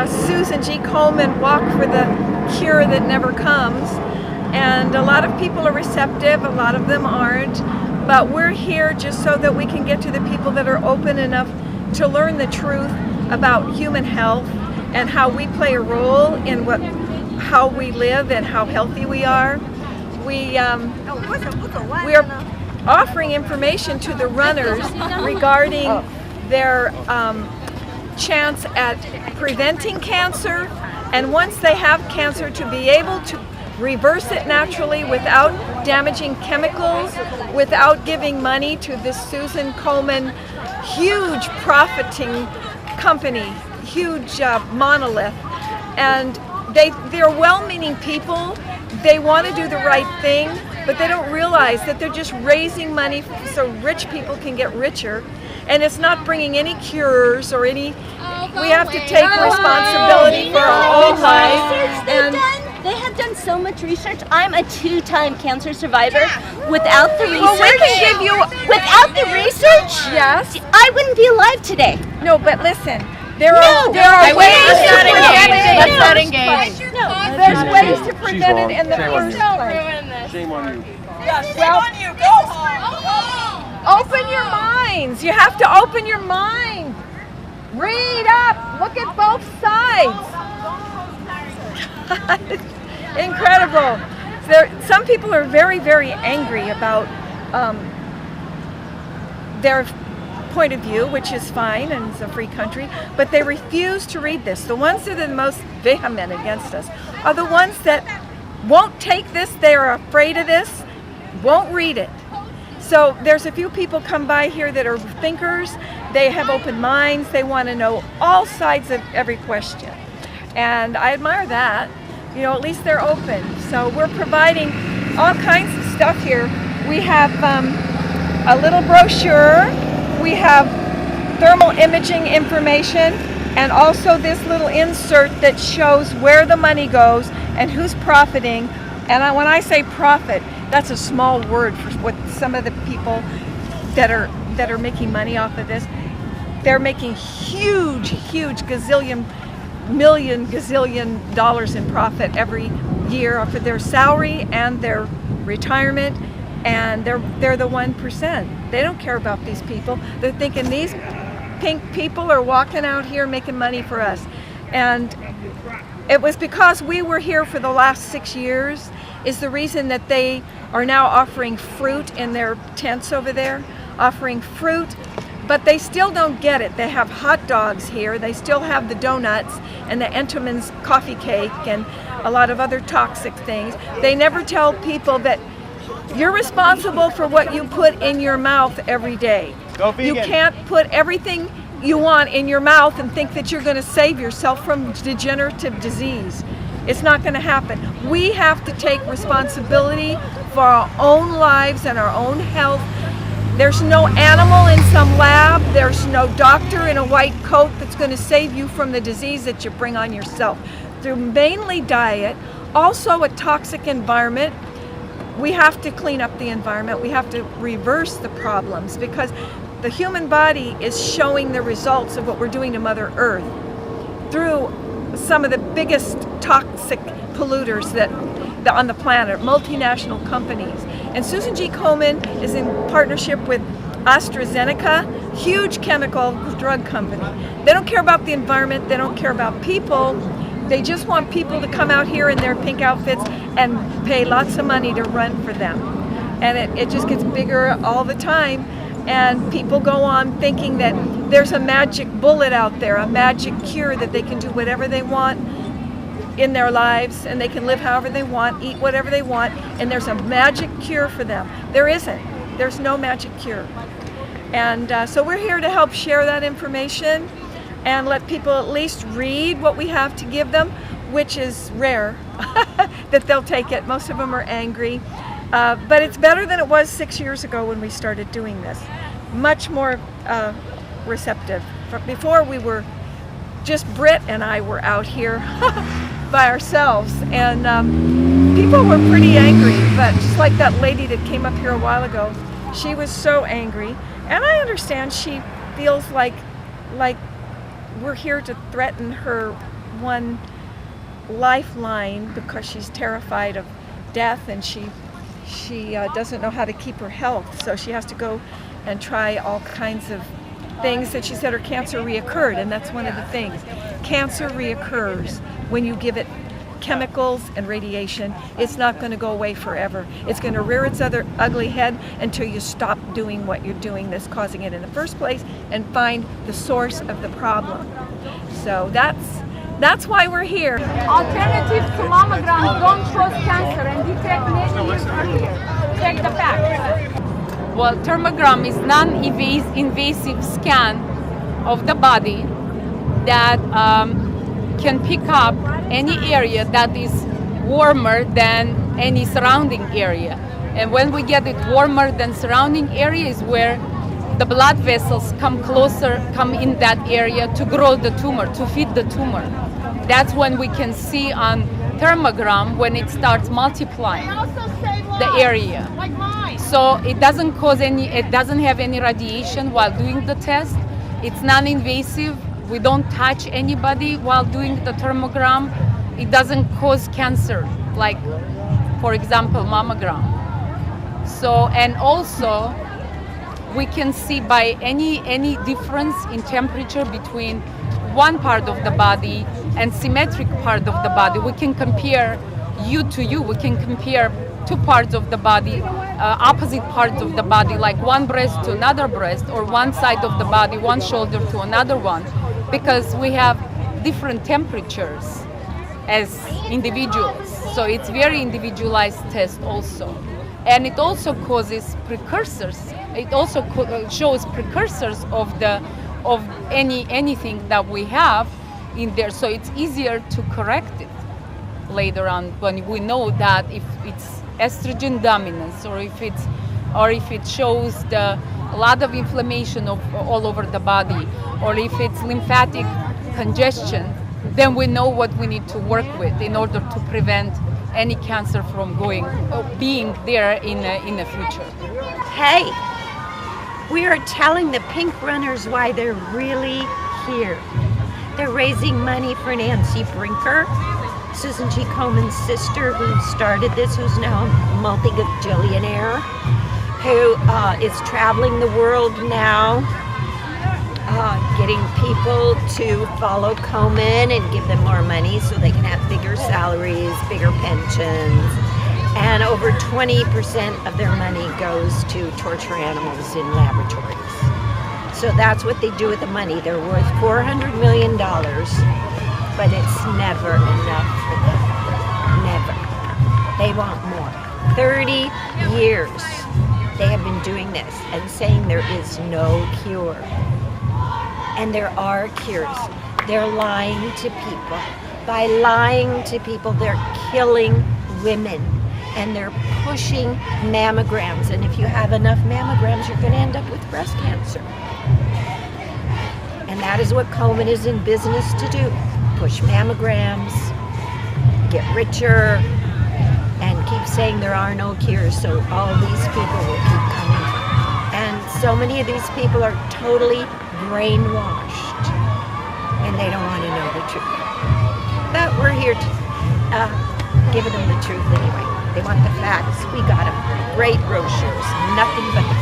Susan G. Komen, Walk for the Cure That Never Comes. And a lot of people are receptive, a lot of them aren't. But we're here just so that we can get to the people that are open enough to learn the truth about human health and how we play a role in how we live and how healthy we are. We are offering information to the runners regarding their chance at preventing cancer, and once they have cancer, to be able to reverse it naturally without damaging chemicals, without giving money to this Susan Komen huge profiting company, huge monolith. And they're well-meaning people. They want to do the right thing, but they don't realize that they're just raising money so rich people can get richer. And it's not bringing any cures or any, we have to take responsibility for our own lives. They have done so much research. I'm a 2-time cancer survivor. Without the research, well, we can give you, without the research, yes, I wouldn't be alive today. No, but listen, there are ways to prevent it. Let's not engage. There's ways to prevent it in the first place. Shame on you. Yes, well, go home. Open your minds. You have to open your mind. Read up. Look at both sides. Incredible. Some people are very, very angry about their point of view, which is fine and it's a free country, but they refuse to read this. The ones that are the most vehement against us are the ones that won't take this, they're afraid of this, won't read it. So there's a few people come by here that are thinkers, they have open minds, they want to know all sides of every question. And I admire that. You know, at least they're open. So we're providing all kinds of stuff here. We have a little brochure. We have thermal imaging information, and also this little insert that shows where the money goes and who's profiting. And when I say profit, that's a small word for what some of the people that are making money off of this. They're making huge gazillion dollars in profit every year for their salary and their retirement, and they're the 1%. They don't care about these people. They're thinking these pink people are walking out here making money for us. And it was because we were here for the last 6 years is the reason that they are now offering fruit in their tents over there, offering fruit. But they still don't get it. They have hot dogs here. They still have the donuts and the Entenmann's coffee cake and a lot of other toxic things. They never tell people that you're responsible for what you put in your mouth every day. Go vegan. You can't put everything you want in your mouth and think that you're going to save yourself from degenerative disease. It's not going to happen. We have to take responsibility for our own lives and our own health. There's no animal in some lab, there's no doctor in a white coat that's going to save you from the disease that you bring on yourself. Through mainly diet, also a toxic environment, we have to clean up the environment, we have to reverse the problems, because the human body is showing the results of what we're doing to Mother Earth through some of the biggest toxic polluters that on the planet, multinational companies. And Susan G. Komen is in partnership with AstraZeneca, huge chemical drug company. They don't care about the environment, they don't care about people. They just want people to come out here in their pink outfits and pay lots of money to run for them. And it just gets bigger all the time. And people go on thinking that there's a magic bullet out there, a magic cure that they can do whatever they want in their lives, and they can live however they want, eat whatever they want, and there's a magic cure for them. There isn't. There's no magic cure. And so we're here to help share that information and let people at least read what we have to give them, which is rare that they'll take it. Most of them are angry. But it's better than it was 6 years ago when we started doing this. Much more receptive. Before we were just Britt and I were out here by ourselves, and people were pretty angry, but just like that lady that came up here a while ago, she was so angry, and I understand she feels like we're here to threaten her one lifeline because she's terrified of death, and she doesn't know how to keep her health, so she has to go and try all kinds of things that she said her cancer reoccurred, and that's one of the things. Cancer reoccurs when you give it chemicals and radiation. It's not going to go away forever. It's going to rear its other ugly head until you stop doing what you're doing that's causing it in the first place and find the source of the problem. So that's why we're here. Alternatives to mammograms don't cause cancer and detect many years earlier. Check the facts. Well, thermogram is non-invasive scan of the body that can pick up any area that is warmer than any surrounding area. And when we get it warmer than surrounding area is where the blood vessels come in that area to grow the tumor, to feed the tumor. That's when we can see on thermogram when it starts multiplying the area. So it doesn't have any radiation while doing the test. It's non-invasive. We don't touch anybody while doing the thermogram. It doesn't cause cancer, like, for example, mammogram. So, and also, we can see by any difference in temperature between one part of the body and symmetric part of the body. We can compare you to you. We can compare two parts of the body, opposite parts of the body, like one breast to another breast, or one side of the body, one shoulder to another one, because we have different temperatures as individuals. So it's very individualized test also. And it also causes precursors. It also shows precursors of anything that we have in there. So it's easier to correct it later on when we know that if it's estrogen dominance, or if it shows a lot of inflammation all over the body, or if it's lymphatic congestion, then we know what we need to work with in order to prevent any cancer from being there in the future. Hey, we are telling the pink runners why they're really here. They're raising money for Nancy Brinker, Susan G. Komen's sister, who started this, who's now a multi-gajillionaire, who is traveling the world now, getting people to follow Komen and give them more money so they can have bigger salaries, bigger pensions. And over 20% of their money goes to torture animals in laboratories. So that's what they do with the money. They're worth $400 million, but it's never enough for them. Never. They want more. 30 years they have been doing this and saying there is no cure. And there are cures. They're lying to people. By lying to people, they're killing women. And they're pushing mammograms. And if you have enough mammograms, you're going to end up with breast cancer. And that is what Komen is in business to do. Push mammograms, get richer, and keep saying there are no cures. So all these people will keep coming. And so many of these people are totally brainwashed. And they don't want to know the truth. But we're here to give them the truth anyway. They want the facts. We got them. Great brochures. Nothing but the